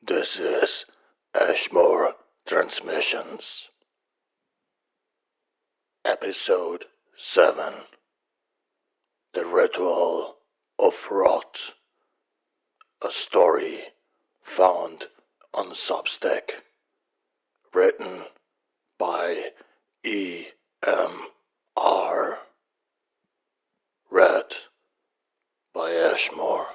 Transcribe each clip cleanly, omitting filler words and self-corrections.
This is E.M.R Transmissions, Episode 7, The Ritual of Rot, a story found on Substack, written by E.M.R, read by E.M.R.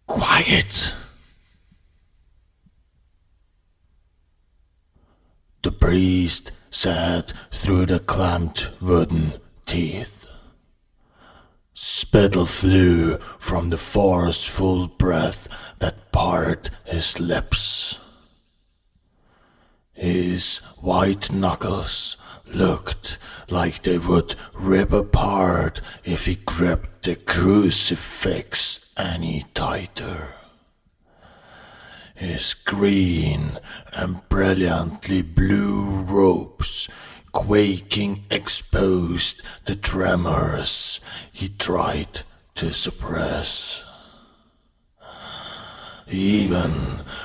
Quiet! The priest said through the clamped wooden teeth. Spittle flew from the forceful breath that parted his lips. His white knuckles looked like they would rip apart if he gripped the crucifix any tighter. His green and brilliantly blue robes quaking exposed the tremors he tried to suppress. Even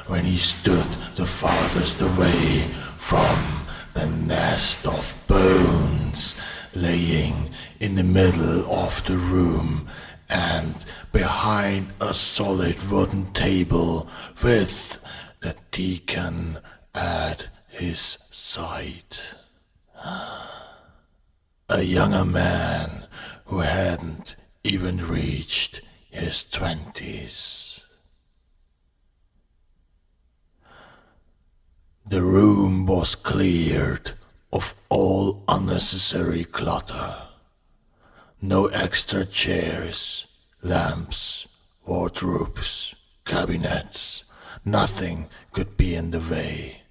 when he stood the farthest away from the nest of bones laying in the middle of the room and behind a solid wooden table with the deacon at his side. A younger man who hadn't even reached his 20s. The room was cleared of all unnecessary clutter. No extra chairs, lamps, wardrobes, cabinets, nothing could be in the way,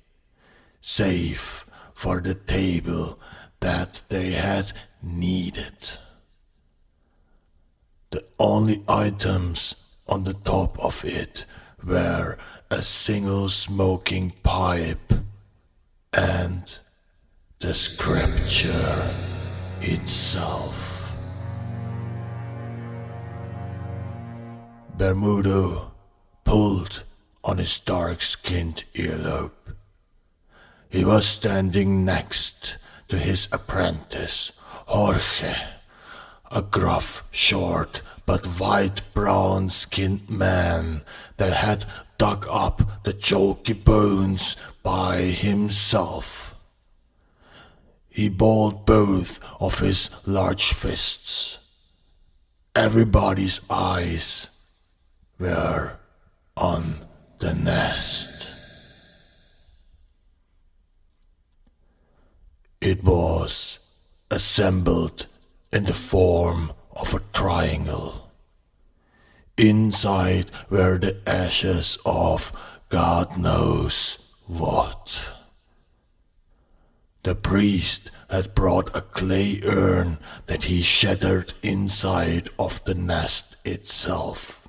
save for the table that they had needed. The only items on the top of it were a single smoking pipe and the scripture itself. Bermudo pulled on his dark-skinned earlobe. He was standing next to his apprentice, Jorge, a gruff, short, but white brown-skinned man that had dug up the chalky bones by himself. He balled both of his large fists. Everybody's eyes were on the nest. It was assembled in the form of a triangle. Inside were the ashes of God knows what. The priest had brought a clay urn that he shattered inside of the nest itself.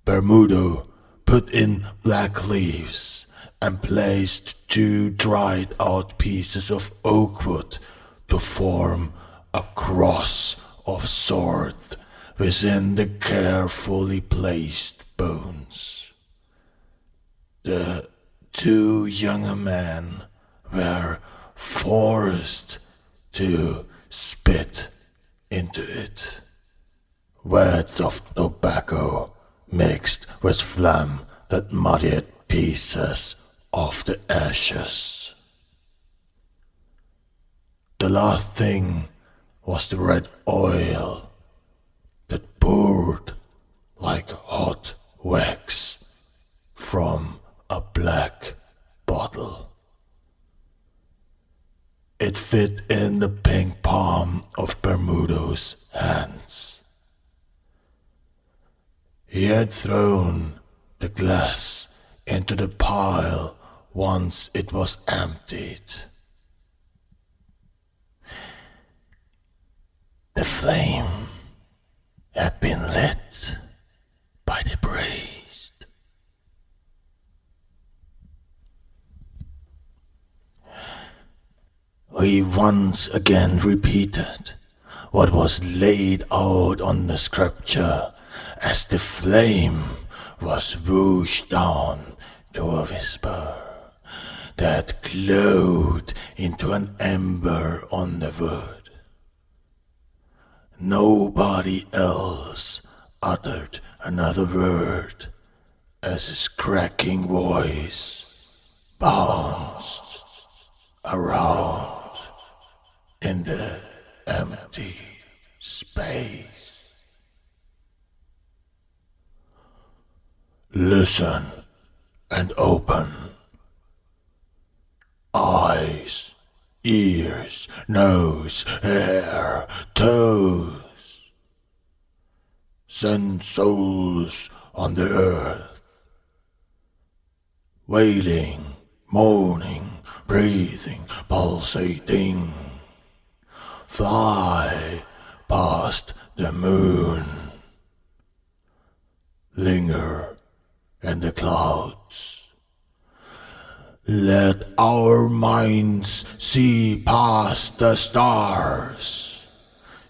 Bermudo put in black leaves and placed 2 dried out pieces of oak wood to form a cross of sorts within the carefully placed bones. The 2 younger men were forced to spit into it. Wads of tobacco mixed with phlegm that muddied pieces of the ashes. The last thing was the red oil that poured like hot wax from a black bottle. It fit in the pink palm of Bermudo's hands. He had thrown the glass into the pile once it was emptied. The flame had been lit by the priest. he once again repeated what was laid out on the scripture as the flame was whooshed down to a whisper that glowed into an ember on the wood. Nobody else uttered another word as his cracking voice bounced around in the empty space. Listen and open. Eyes, ears, nose, hair, toes. Send souls on the earth, wailing, moaning, breathing, pulsating. Fly past the moon. Linger in the clouds. Let our minds see past the stars.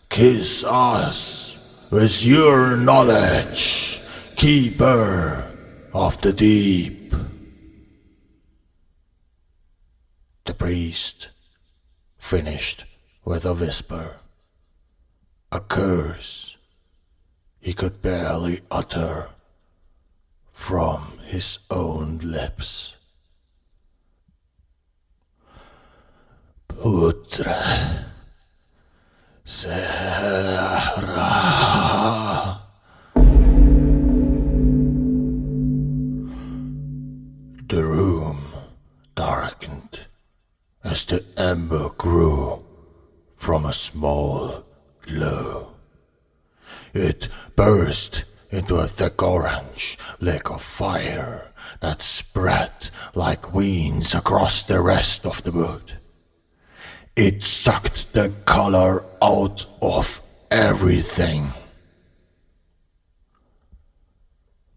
Kiss us with your knowledge, keeper of the deep. The priest finished with a whisper, a curse he could barely utter from his own lips. Putra Sahara. The room darkened as the ember grew from a small glow. It burst into a thick orange lake of fire that spread like veins across the rest of the wood. It sucked the color out of everything.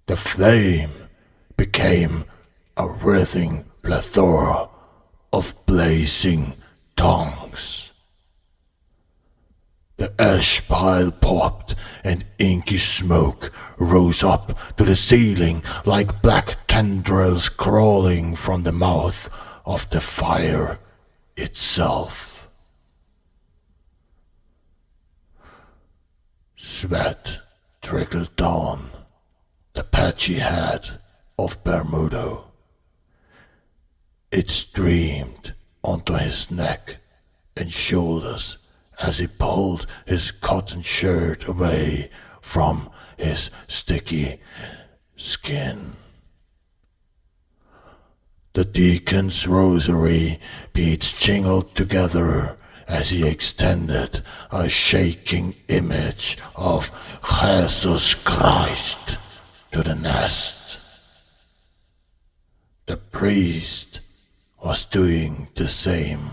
The flame became a writhing plethora of blazing tongues. The ash pile popped and inky smoke rose up to the ceiling like black tendrils crawling from the mouth of the fire itself. Sweat trickled down the patchy head of Bermudo. It streamed onto his neck and shoulders as he pulled his cotton shirt away from his sticky skin. The deacon's rosary beads jingled together as he extended a shaking image of Jesus Christ to the nest. The priest was doing the same,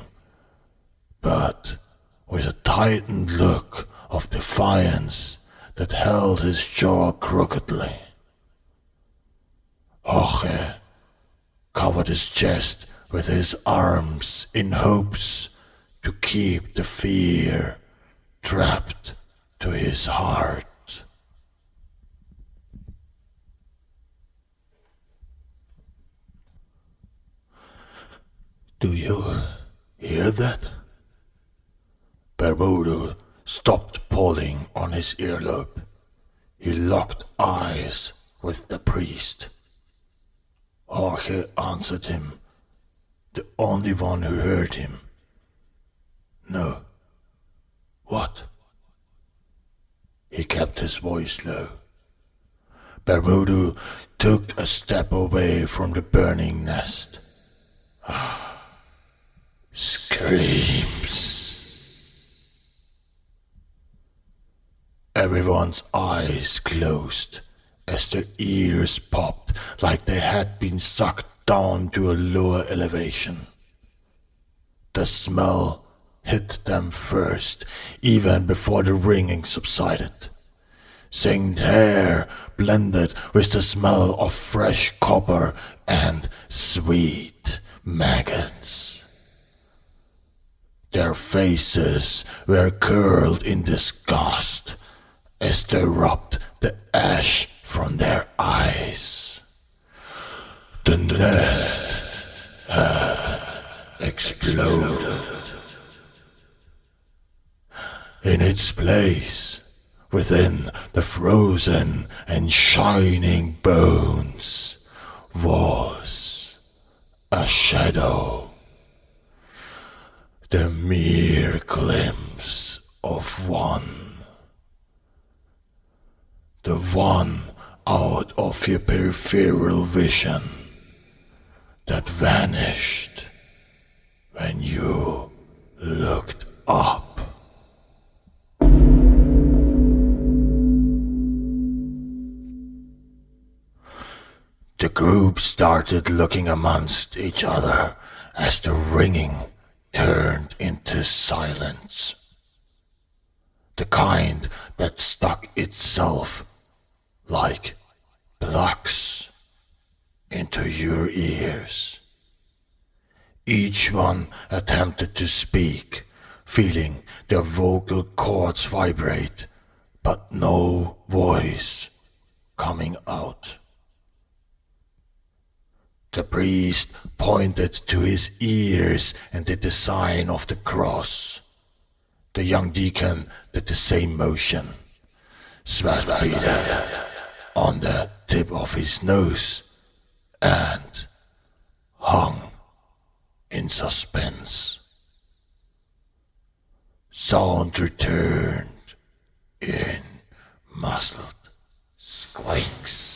but with a tightened look of defiance that held his jaw crookedly. Jorge covered his chest with his arms in hopes to keep the fear trapped to his heart. Do you hear that? Bermudo stopped pulling on his earlobe. He locked eyes with the priest. Jorge answered him, the only one who heard him. No. What? He kept his voice low. Bermudo took a step away from the burning nest. Screams. Everyone's eyes closed as their ears popped like they had been sucked down to a lower elevation. The smell hit them first, even before the ringing subsided. Singed hair blended with the smell of fresh copper and sweet maggots. The faces were curled in disgust as they rubbed the ash from their eyes. The nest had exploded. In its place, within the frozen and shining bones, was a shadow, the mere glimpse of one, the one out of your peripheral vision that vanished when you looked up. The group started looking amongst each other as the ringing turned into silence. The kind that stuck itself like plugs into your ears. Each one attempted to speak, feeling their vocal cords vibrate, but no voice coming out. The priest pointed to his ears and did the sign of the cross. The young deacon did the same motion. Sweat beaded on the tip of his nose and hung in suspense. Sound returned in muffled squeaks.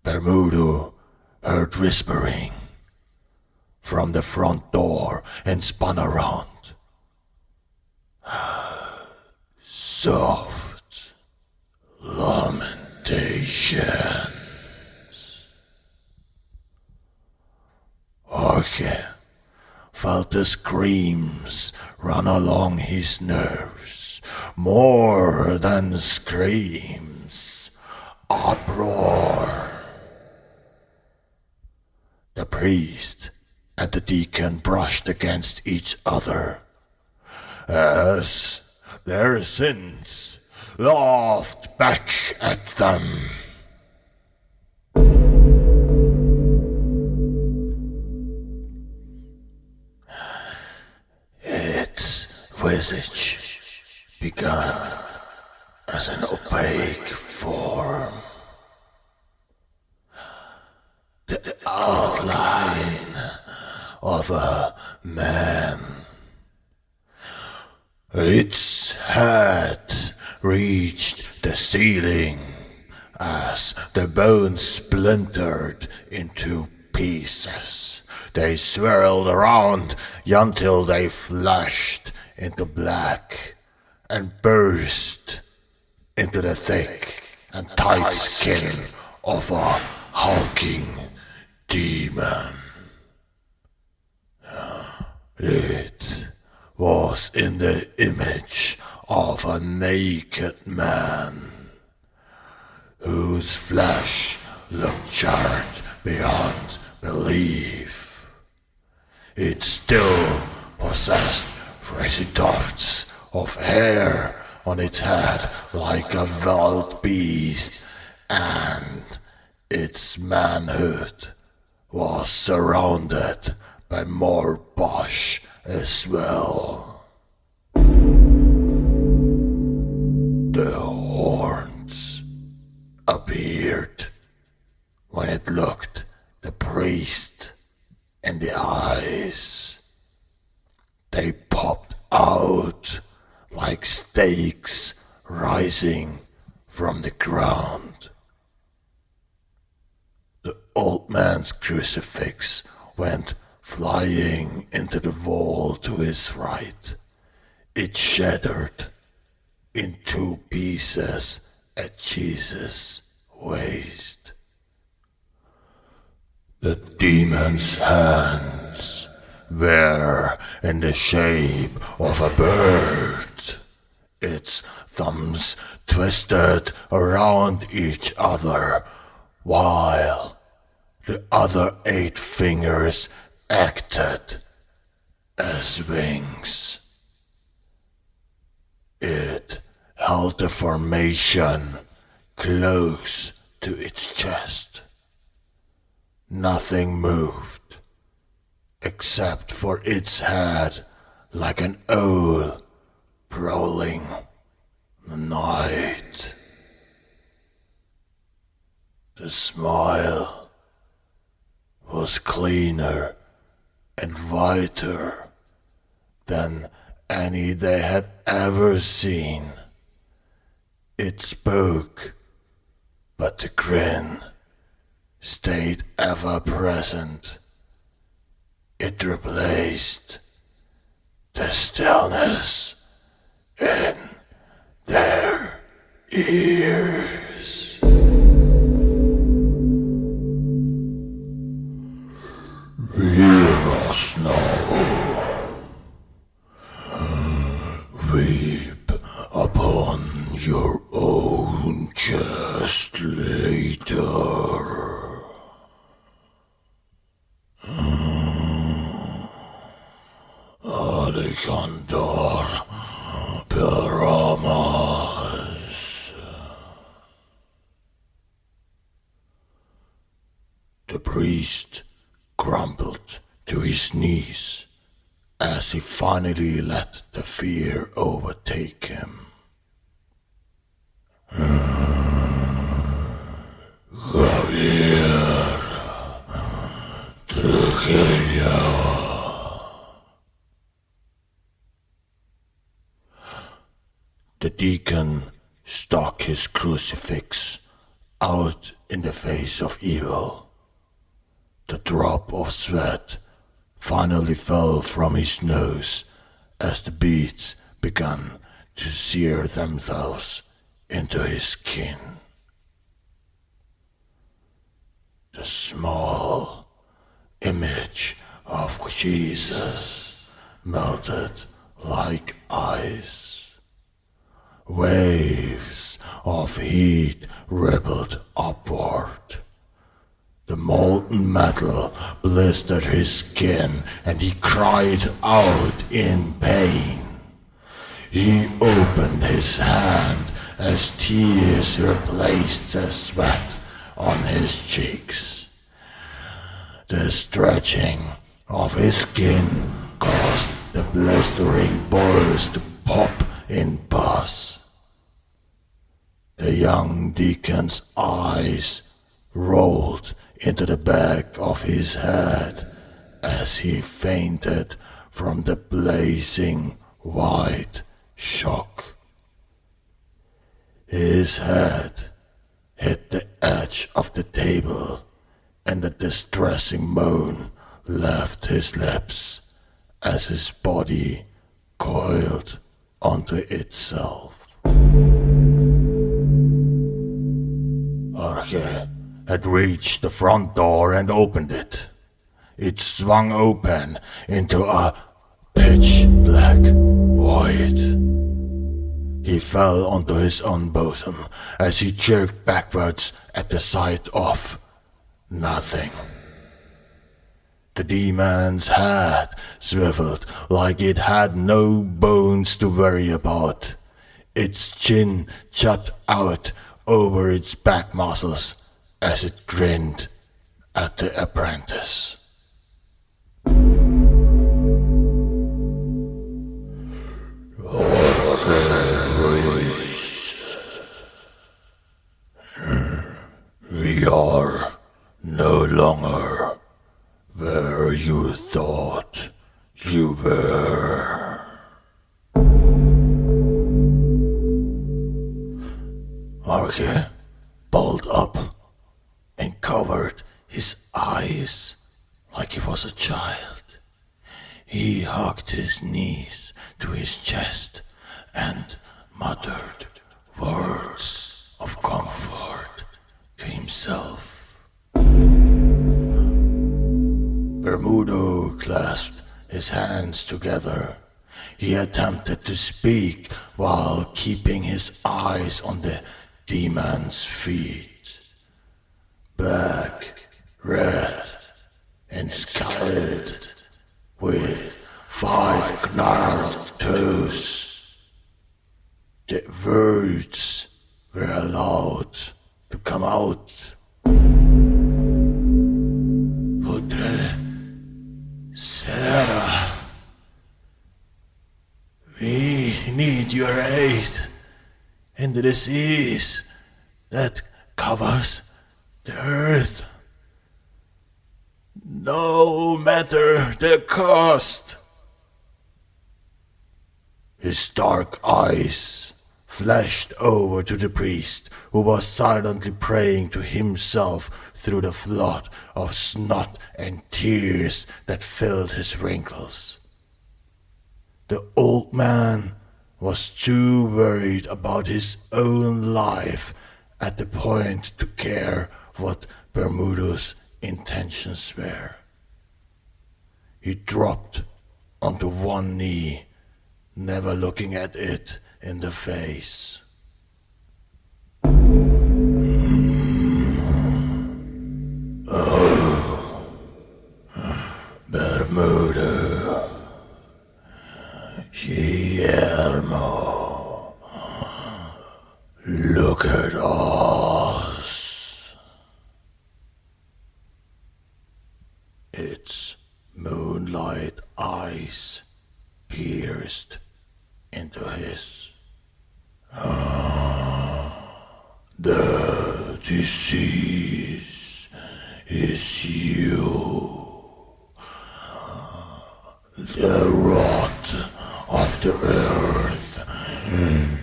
Bermudo heard whispering from the front door and spun around. Soft lamentations. Jorge felt the screams run along his nerves. More than screams, uproar. The priest and the deacon brushed against each other as their sins laughed back at them. Its visage began as an opaque form. The outline of a man. Its head reached the ceiling as the bones splintered into pieces. They swirled around until they flashed into black and burst into the thick and tight skin of a hulking demon. It was in the image of a naked man whose flesh looked charred beyond belief. It still possessed frizzy tufts of hair on its head like a wild beast, and its manhood was surrounded by more bosh as well. The horns appeared when it looked the priest in the eyes. They popped out like stakes rising from the ground. The old man's crucifix went flying into the wall to his right. It shattered in 2 pieces at Jesus' waist. The demon's hands were in the shape of a bird. Its thumbs twisted around each other, while the other 8 fingers acted as wings. It held the formation close to its chest. Nothing moved, except for its head like an owl prowling the night. The smile was cleaner and whiter than any they had ever seen. It spoke, but the grin stayed ever present. It replaced the stillness in their ears. Hear us now. Weep upon your own chest later. Alejandar Peramas. The priest crumpled to his knees as he finally let the fear overtake him. Javier Trujillo. The deacon stuck his crucifix out in the face of evil. The drop of sweat finally fell from his nose as the beads began to sear themselves into his skin. The small image of Jesus melted like ice. Waves of heat rippled upward. The molten metal blistered his skin, and he cried out in pain. He opened his hand as tears replaced the sweat on his cheeks. The stretching of his skin caused the blistering boils to pop in pus. The young deacon's eyes rolled into the back of his head as he fainted from the blazing white shock. His head hit the edge of the table, and a distressing moan left his lips as his body coiled onto itself. Jorge had reached the front door and opened it. It swung open into a pitch black void. He fell onto his own bosom as he jerked backwards at the sight of nothing. The demon's head swiveled like it had no bones to worry about. Its chin shut out over its back muscles as it grinned at the apprentice. We are no longer where you thought you were. Jorge pulled up and covered his eyes like he was a child. He hugged his knees to his chest and muttered words of comfort to himself. Bermudo clasped his hands together. He attempted to speak while keeping his eyes on the demon's feet. Black, red, and scarlet with fire endureth in the disease that covers the earth. No matter the cost. His dark eyes flashed over to the priest, who was silently praying to himself through the flood of snot and tears that filled his wrinkles. The old man was too worried about his own life at the point to care what Bermudo's intentions were. He dropped onto one knee, never looking at it in the face. Oh, Bermuda, E.M.R, look at us. Its moonlight eyes pierced into his. The disease is you. The rot of the earth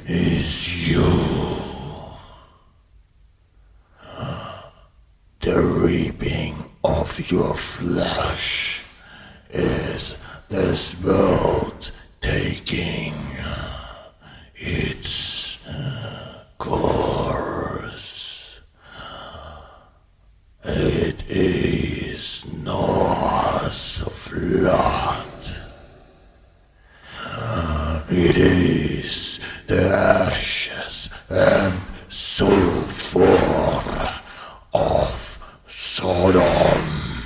is you. The reaping of your flesh is this world taking its course. It is Noah's flood. It is the ashes and sulfur of Sodom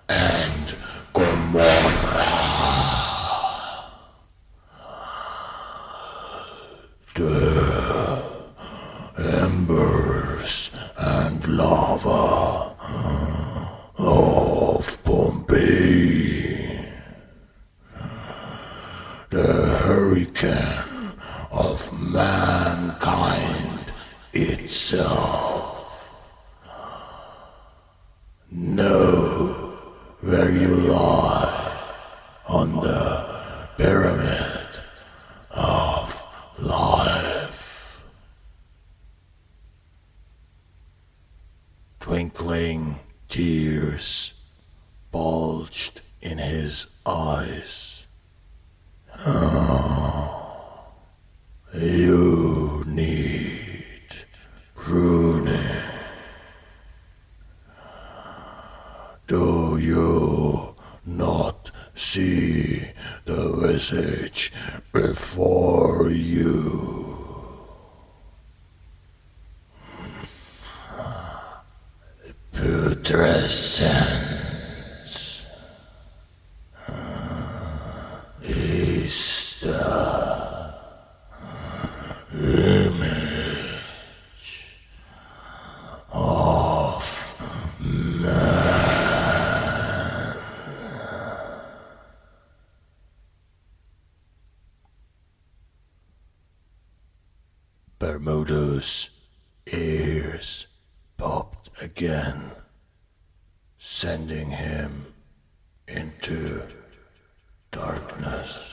and Gomorrah. The embers and lava of Pompeii. The hurricane of mankind itself. Know where you lie on the pyramid of life. Twinkling tears bulged in his eyes. You need pruning. Do you not see the visage before you? Putrescence is the image of man. Bermuda's ears popped again, sending him into darkness.